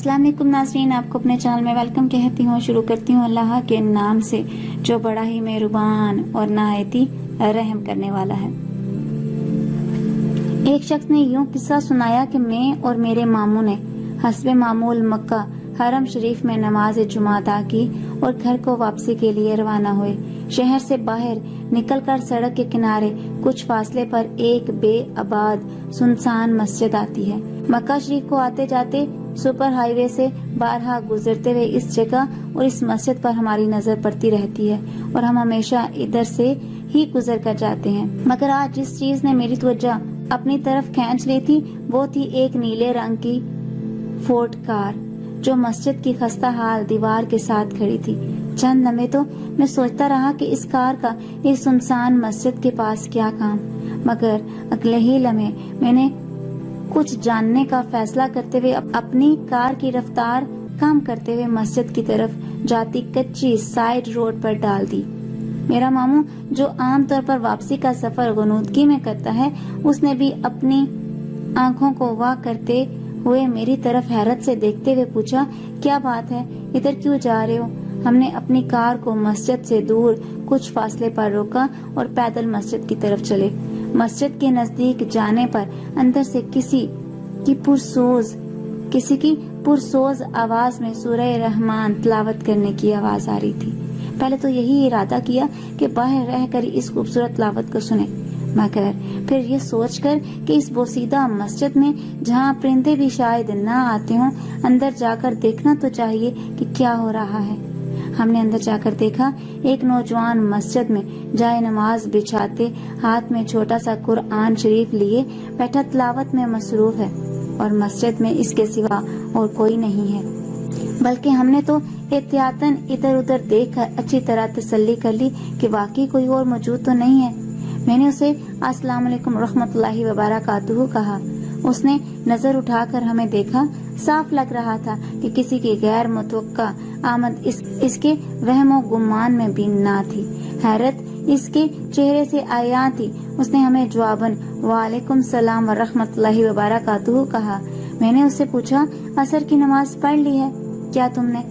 अस्सलाम वालेकुम नाज़रीन, आपको अपने चैनल में वेलकम कहती हूँ। शुरू करती हूँ अल्लाह के नाम से जो बड़ा ही मेहरबान और नहायती रहम करने वाला है। एक शख्स ने यूं किस्सा सुनाया कि मैं और मेरे मामू ने हस्बे मामूल मक्का हरम शरीफ में नमाज जुमा अदा की और घर को वापसी के लिए रवाना हुए। शहर से बाहर निकलकर सड़क के किनारे कुछ फासले पर एक बेआबाद सुनसान मस्जिद आती है। मक्का शरीफ को आते जाते सुपर हाईवे से बारहा गुजरते हुए इस जगह और इस मस्जिद पर हमारी नजर पड़ती रहती है और हम हमेशा इधर से ही गुजर कर जाते हैं। मगर आज जिस चीज ने मेरी तवज्जो अपनी तरफ खींच ली थी वो थी एक नीले रंग की फोर्ड कार जो मस्जिद की खस्ता हाल दीवार के साथ खड़ी थी। चंद लम्हे तो मैं सोचता रहा कि इस कार का इस सुनसान मस्जिद के पास क्या काम, मगर अगले ही लम्हे मैंने कुछ जानने का फैसला करते हुए अपनी कार की रफ्तार कम करते हुए मस्जिद की तरफ जाती कच्ची साइड रोड पर डाल दी। मेरा मामू जो आमतौर पर वापसी का सफर गनूदगी में करता है, उसने भी अपनी आंखों को वाह करते हुए मेरी तरफ हैरत से देखते हुए पूछा, क्या बात है, इधर क्यों जा रहे हो? हमने अपनी कार को मस्जिद से दूर कुछ फासले पर रोका और पैदल मस्जिद की तरफ चले। मस्जिद के नजदीक जाने पर अंदर से किसी की पुरसोज आवाज में सूरह रहमान तिलावत करने की आवाज आ रही थी। पहले तो यही इरादा किया कि बाहर रहकर इस खूबसूरत तिलावत को सुने, मगर फिर ये सोचकर कि इस बोसीदा मस्जिद में जहाँ परिंदे भी शायद न आते हों, अंदर जाकर देखना तो चाहिए कि क्या हो रहा है। हमने अंदर जाकर देखा, एक नौजवान मस्जिद में जाए नमाज बिछाते हाथ में छोटा सा कुरान शरीफ लिए बैठा तिलावत में मसरूफ है और मस्जिद में इसके सिवा और कोई नहीं है। बल्कि हमने तो एहतियातन इधर उधर देखकर अच्छी तरह तसल्ली कर ली कि वाकई कोई और मौजूद तो नहीं है। मैंने उसे अस्सलाम वालेकुम रहमतुल्लाहि व बरकातुहू कहा। उसने नजर उठाकर हमें देखा। साफ लग रहा था कि किसी की गैर मुतवक्का आमद इसके वहमो गुमान में भी ना थी। हैरत इसके चेहरे से आया थी। उसने हमें जवाबन वालेकुम सलाम व रहमतुल्लाहि व बरकातुहू कहा। मैंने उससे पूछा, असर की नमाज पढ़ ली है क्या तुमने?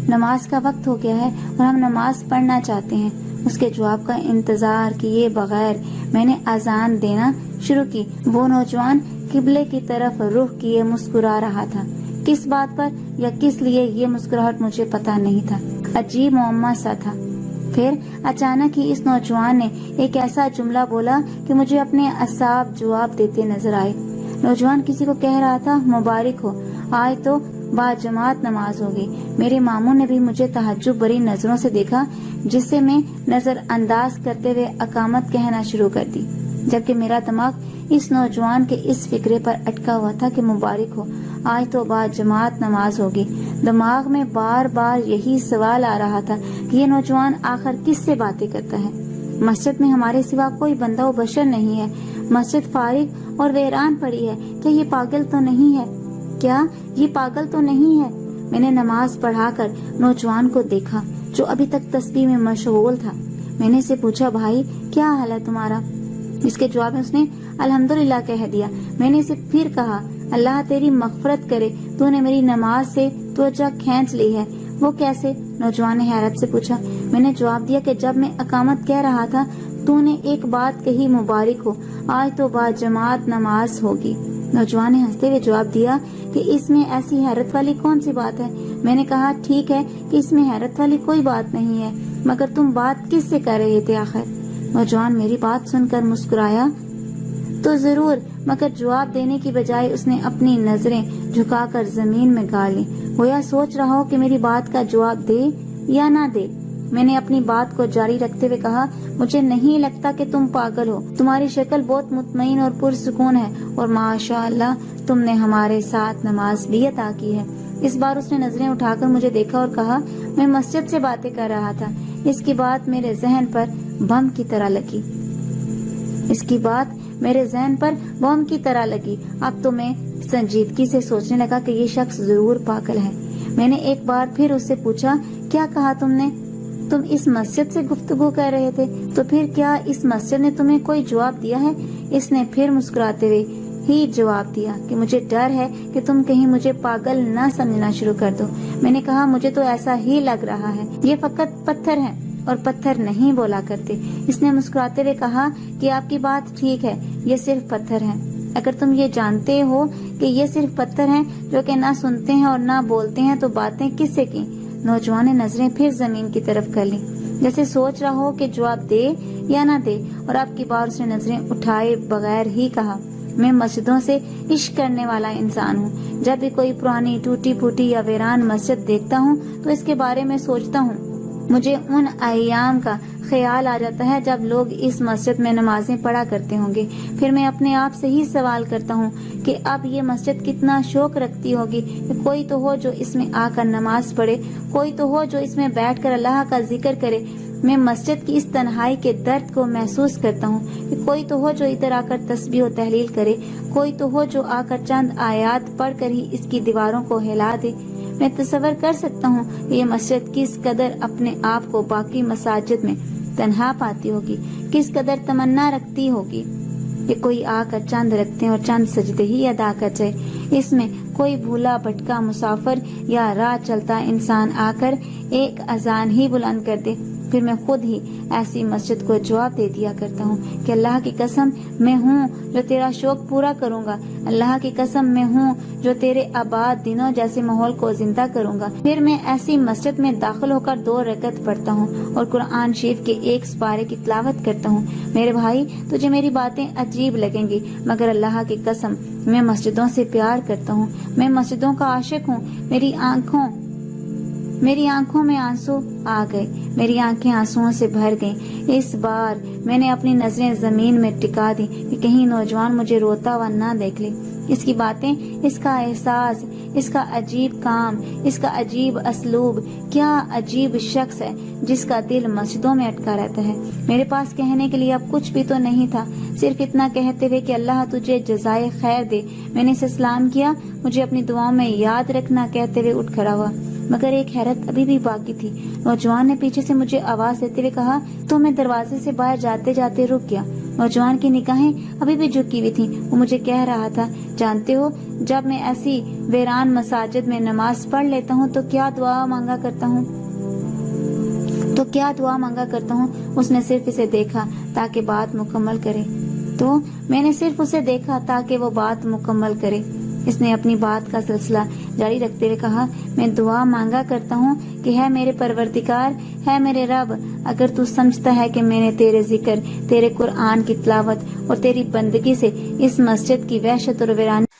नमाज का वक्त हो गया है और हम नमाज पढ़ना चाहते हैं। उसके जवाब का इंतजार किए बगैर मैंने अजान देना शुरू की। वो नौजवान किबले की तरफ रुख किए मुस्कुरा रहा था। किस बात पर या किस लिए ये मुस्कुराहट मुझे पता नहीं था। अजीब मुअम्मा सा था। फिर अचानक ही इस नौजवान ने एक ऐसा जुमला बोला कि मुझे अपने असाब जवाब देते नजर आए। नौजवान किसी को कह रहा था, मुबारक हो, आज तो बाजमात नमाज होगी। मेरे मामू ने भी मुझे तहज्जुब भरी नजरों से देखा, जिससे मैं नजर अंदाज करते हुए अकामत कहना शुरू कर दी, जबकि मेरा दिमाग इस नौजवान के इस फिक्रे पर अटका हुआ था कि मुबारक हो, आज तो बाजमात नमाज होगी। दिमाग में बार बार यही सवाल आ रहा था कि ये नौजवान आखिर किससे बातें करता है। मस्जिद में हमारे सिवा कोई बंदा व बशर नहीं है। मस्जिद फारिग और वीरान पड़ी है। क्या ये पागल तो नहीं है? मैंने नमाज पढ़ाकर नौजवान को देखा जो अभी तक तस्बीह में मशगूल था। मैंने इसे पूछा, भाई क्या हाल है तुम्हारा? इसके जवाब में उसने अल्हम्दुलिल्लाह कह दिया। मैंने इसे फिर कहा, अल्लाह तेरी मगफरत करे, तूने मेरी नमाज से तवज्जो खींच ली है। वो कैसे? नौजवान ने हैरत से पूछा। मैंने जवाब दिया कि जब मैं अकामत कह रहा था तूने एक बात कही, मुबारक हो, आज तो बाजमात नमाज होगी। नौजवान ने हंसते हुए जवाब दिया कि इसमें ऐसी हैरत वाली कौन सी बात है? मैंने कहा, ठीक है कि इसमें हैरत वाली कोई बात नहीं है, मगर तुम बात किस से कर रहे थे आखिर? नौजवान मेरी बात सुनकर मुस्कुराया तो जरूर, मगर जवाब देने की बजाय उसने अपनी नजरें झुकाकर जमीन में गाड़ ली। गोया सोच रहा हो कि मेरी बात का जवाब दे या ना दे। मैंने अपनी बात को जारी रखते हुए कहा, मुझे नहीं लगता कि तुम पागल हो। तुम्हारी शक्ल बहुत मुतमईन और पुरसुकून है और माशाअल्लाह तुमने हमारे साथ नमाज भी अता की है। इस बार उसने नजरें उठाकर मुझे देखा और कहा, मैं मस्जिद से बातें कर रहा था। इसकी बात मेरे जहन पर बम की तरह लगी। अब तो मैं संजीदगी से सोचने लगा कि ये शख्स जरूर पागल है। मैंने एक बार फिर उससे पूछा, क्या कहा तुमने? तुम इस मस्जिद से गुफ्तगू कर रहे थे, तो फिर क्या इस मस्जिद ने तुम्हें कोई जवाब दिया है? इसने फिर मुस्कुराते हुए ہی جواب دیا کہ مجھے ڈر ہے کہ تم کہیں مجھے پاگل نہ سمجھنا شروع کر دو۔ میں نے کہا مجھے تو ایسا ہی لگ رہا ہے، یہ فقط پتھر ہیں اور پتھر نہیں بولا کرتے۔ اس نے مسکراتے ہوئے کہا کہ آپ کی بات ٹھیک ہے، یہ صرف پتھر ہیں۔ اگر تم یہ جانتے ہو کہ یہ صرف پتھر ہیں جو کہ نہ سنتے ہیں اور نہ بولتے ہیں تو باتیں کس سے کی؟ نوجوان نے نظریں پھر زمین کی طرف کر لی، جیسے سوچ رہا ہو کہ جواب دے یا نہ دے، اور اب کی بار اس نے نظریں اٹھائے بغیر ہی کہا، میں مسجدوں سے عشق کرنے والا انسان ہوں۔ جب بھی کوئی پرانی ٹوٹی پھوٹی یا ویران مسجد دیکھتا ہوں تو اس کے بارے میں سوچتا ہوں۔ مجھے ان ایام کا خیال آ جاتا ہے جب لوگ اس مسجد میں نمازیں پڑھا کرتے ہوں گے۔ پھر میں اپنے آپ سے ہی سوال کرتا ہوں کہ اب یہ مسجد کتنا شوق رکھتی ہوگی کہ کوئی تو ہو جو اس میں آ کر نماز پڑھے، کوئی تو ہو جو اس میں بیٹھ کر اللہ کا ذکر کرے۔ میں مسجد کی اس تنہائی کے درد کو محسوس کرتا ہوں کہ کوئی تو ہو جو ادھر آ کر تسبیح و تحلیل کرے، کوئی تو ہو جو آ کر چند آیات پڑھ کر ہی اس کی دیواروں کو ہلا دے۔ میں تصور کر سکتا ہوں کہ یہ مسجد کس قدر اپنے آپ کو باقی مساجد میں تنہا پاتی ہوگی، کس قدر تمنا رکھتی ہوگی کہ کوئی آ کر چند رکھتے اور چند سجدے ہی ادا کر جائے۔ اس میں کوئی بھولا بھٹکا مسافر یا راہ چلتا انسان آ کر ایک اذان ہی بلند کر دے، پھر میں خود ہی ایسی مسجد کو جواب دے دیا کرتا ہوں کہ اللہ کی قسم میں ہوں جو تیرا شوق پورا کروں گا، اللہ کی قسم میں ہوں جو تیرے آباد دنوں جیسے ماحول کو زندہ کروں گا۔ پھر میں ایسی مسجد میں داخل ہو کر 2 رکعت پڑھتا ہوں اور قرآن شریف کے ایک سپارے کی تلاوت کرتا ہوں۔ میرے بھائی، تجھے میری باتیں عجیب لگیں گی، مگر اللہ کی قسم میں مسجدوں سے پیار کرتا ہوں، میں مسجدوں کا عاشق ہوں۔ میری آنکھوں میں آنسو آ گئے، میری آنکھیں آنسوؤں سے بھر گئیں۔ اس بار میں نے اپنی نظریں زمین میں ٹکا دی کہ کہیں نوجوان مجھے روتا ہوا نہ دیکھ لے۔ اس کی باتیں، اس کا احساس، اس کا عجیب کام، اس کا عجیب اسلوب، کیا عجیب شخص ہے جس کا دل مسجدوں میں اٹکا رہتا ہے۔ میرے پاس کہنے کے لیے اب کچھ بھی تو نہیں تھا، صرف اتنا کہتے ہوئے کہ اللہ تجھے جزائے خیر دے۔ میں نے اسے سلام کیا، مجھے اپنی دعاؤں میں یاد رکھنا کہتے ہوئے اٹھ کھڑا ہوا، مگر ایک حیرت ابھی بھی باقی تھی۔ نوجوان نے پیچھے سے مجھے آواز دیتے ہوئے کہا تو میں دروازے سے باہر جاتے جاتے رک گیا۔ نوجوان کی نگاہیں ابھی بھی جھکی ہوئی تھیں۔ وہ مجھے کہہ رہا تھا، جانتے ہو جب میں ایسی ویران مساجد میں نماز پڑھ لیتا ہوں تو کیا دعا مانگا کرتا ہوں؟ اس نے صرف اسے دیکھا تاکہ بات مکمل کرے، تو میں نے صرف اسے دیکھا تاکہ وہ بات مکمل کرے۔ اس نے اپنی بات کا سلسلہ جاری رکھتے ہوئے کہا، میں دعا مانگا کرتا ہوں کہ ہے میرے پروردگار، ہے میرے رب، اگر تو سمجھتا ہے کہ میں نے تیرے ذکر، تیرے قرآن کی تلاوت اور تیری بندگی سے اس مسجد کی وحشت اور ویرانی